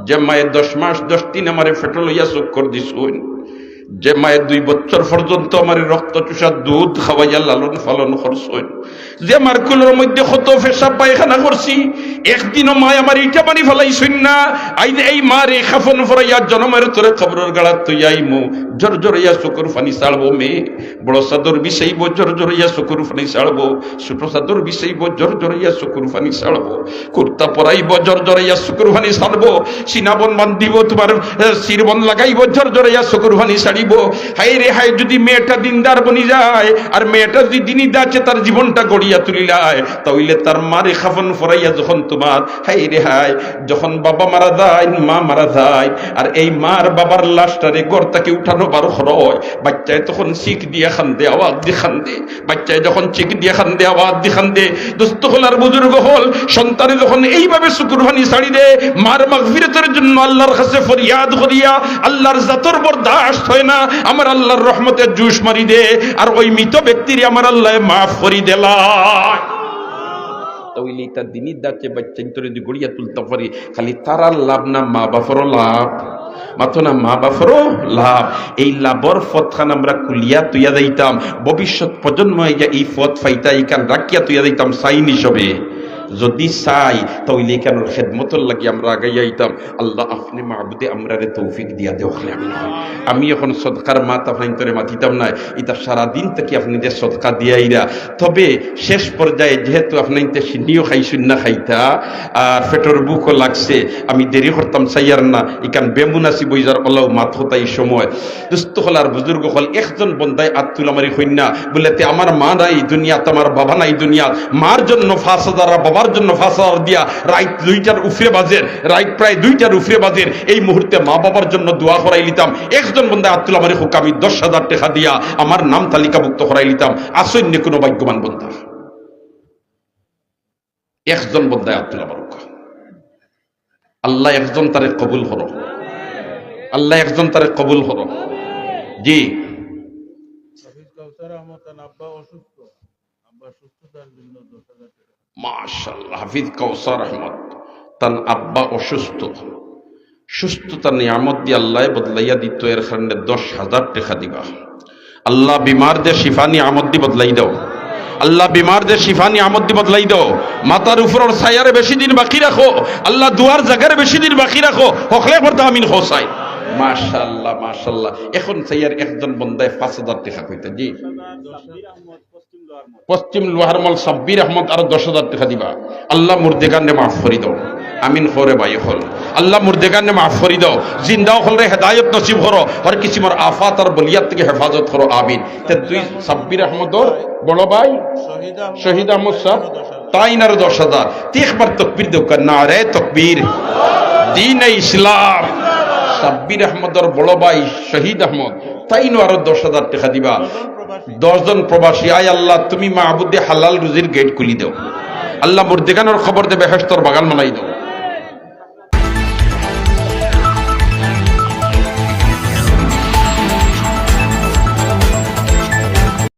যে মায়ের 10 মাস 10 দিন আমারে ফেটো লইয়া চক্কর দিছুন, যে মায়ের 2 বছর পর্যন্ত আমার রক্ত চুষা দুধ খাওয়াইয়া লালন পালন করছেন, যে মার কুলের মধ্যে কত পেশাব পায়খানা করছি, একদিনও মায় আমার ইটা পানি ফেলাইছেন না। আইন এই মারে খাফন ফরাইয়া জনমের তোরে কবরের গাড়াত তুইয়াইমু, জোর জোরাইয়া চকুর পানি ছাড়বো। মেয়ে বড় চাদর বিছাইব, জোর জোরাইয়া চকুর পানি ছাড়বো। ছোট চাদর বিছাইব, জোর জোরাইয়া চকুর পানি ছাড়বো। কুর্তা পরাইব, জোর জোরাইয়া চকুর পানি ছাড়বো। সিনাবন বান্ধিব, তোমার শিরবন লাগাইব, জোর জোরাইয়া চকুর পানি ছাড়িব। হাই রে হাই, যদি মেয়েটা দিনদার বনি যায় আর মেয়েটা যদি দিনই দাচ্ছে তার জীবনটা গড়িয়া তুলিলায়, তাহলে তার মারে খাফন ফরাইয়া যখন তোমার হাই রে হাই, যখন বাবা মারা যায়, মা মারা যায়, আর এই মার বাবার লাশটারে ঘর থেকে উঠানো বার হয়, বাচ্চায় তখন চিক দিয়ে খান্দে, আওয়াজ দিয়ে খান্দে। বাচ্চায় যখন চিক দিয়ে খান্দে, আওয়াজ দিয়ে খান্দে, দোস্ত হল আর বুজুর্গ হল, সন্তানে যখন এইভাবে শুকুর পানি ছাড়ি দে, মার মাগফিরাতের জন্য আল্লাহর কাছে ফরিয়াদ করিয়া আল্লাহর জাতর বরদাস্ত হয় না, আমার আল্লাহর রহমতের জুস মারি দে, আর ওই মৃত ব্যক্তির আমার আল্লাহ মাফ করি দেলা। তাহলে তার দিনই দাচ্ছে বাচ্চা তোরে যদি গড়িয়া তুলতে পারি, খালি তারা লাভ না মা বাপরও লাভ, মাত্র না মা বাপরও লাভ। এই লাভর পথখান আমরা কুলিয়া তুইয়া দিতাম, ভবিষ্যৎ প্রজন্ম এই পথ ফাইতা এইখান রাখিয়া তুইয়া দিতাম সাইন হিসেবে। যদি চাই তাহলে কেন খেদমতর লাগি আমরা আগাইয়া আইতাম। আল্লাহ আপনি মাহবুদে আমরা রে তৌফিক দিয়া দেও। আমি এখন সদকার মাত আপনার মাতিতাম না, এটা সারাদিন থেকে আপনি যে সদকা দিয়াইরা, তবে শেষ পর্যায়ে যেহেতু আপনার সিন্নিও খাইছুন না খাইতা আর পেটর বুকও লাগছে, আমি দেরি করতাম চাইয়ার না, ইকান বেমুনাসি বইজার ওলাও মাত হতাই সময় দুস্থ হল আর বুজুর্গ হল একজন বন্দায় আত্মুলামারি হইনা বলে আমার মা নাই দুনিয়াত, আমার বাবা নাই দুনিয়াত, মার জন্য 5,000 বাবার জন্য 5,000 দিয়া রাইট 2টার উফরে বাজের, রাইট প্রায় 2টার উফরে বাজের এই মুহূর্তে মা বাবার জন্য দোয়া করাই লিতাম। একজন বন্দায় আত্মুল্লাহ মারি হোক আমি 10,000 টাকা দিয়া আমার নাম তালিকাভুক্ত করাই লিতাম। আসন্য কোনো ভাগ্যবান বন্ধা একজন বন্দায় আত্মুল্লাহ মারুক। আল্লাহ একজন তারে কবুল করো, আল্লাহ একজন তারে কবুল করো। জি মাশাআল্লাহ, হাফিজ কাউসার আহমদ তান আব্বা অসুস্থ, সুস্থতার নিয়ামত দিয়ে আল্লাহ বদলাইয়া দিত, এর কারণে 10,000 টাকা দিবা। আল্লাহ বিমারদের শিফা নিয়ামত দি বদলাই দাও, আল্লাহ বিমারদের শিফা নিয়ামত দি বদলাই দাও। মাথার উপর ছায়ারে বেশি দিন বাকি রাখো, আল্লাহ দুয়ার জায়গায় বেশি দিন বাকি রাখো, হকলে পড়তে আমিন হোসাই। মাশাআল্লাহ মাশাআল্লাহ। এখন ছায়ার একজন বন্দায় 5,000 টাকা কইতে। জি পশ্চিম লোহারমল সাব্বির আহমদ আরো 10,000 টাকা দিবা। আল্লাহ মুর্দেগানে মাফ করি দাও, আমিন করে ভাই হল। আল্লাহ মুর্দেগানে মাফ করি দাও, জিন্দাও হলে হেদায়ত নসিব করো, হর কিসিমর আফাত আর বলিয়াত থেকে হেফাজত করো, আমিন। তে তুই সাব্বির আহমদর বড় ভাই শহীদ আহমদ সাহ তাই না 10,000 একবার তকবীর দেও, নারে তকবীর, দ্বীন ইসলাম। সাব্বির আহমদর বড় ভাই শহীদ আহমদ তাই না আরো 10,000 টাকা দিবা। 10 জন প্রবাসী, আয় আল্লাহ তুমি মাহবুদে হালাল রুজির গেট খুলি দাও, আল্লাহ মুর্দেগানোর খবর দে বেহেশতর বাগান বানাই দাও।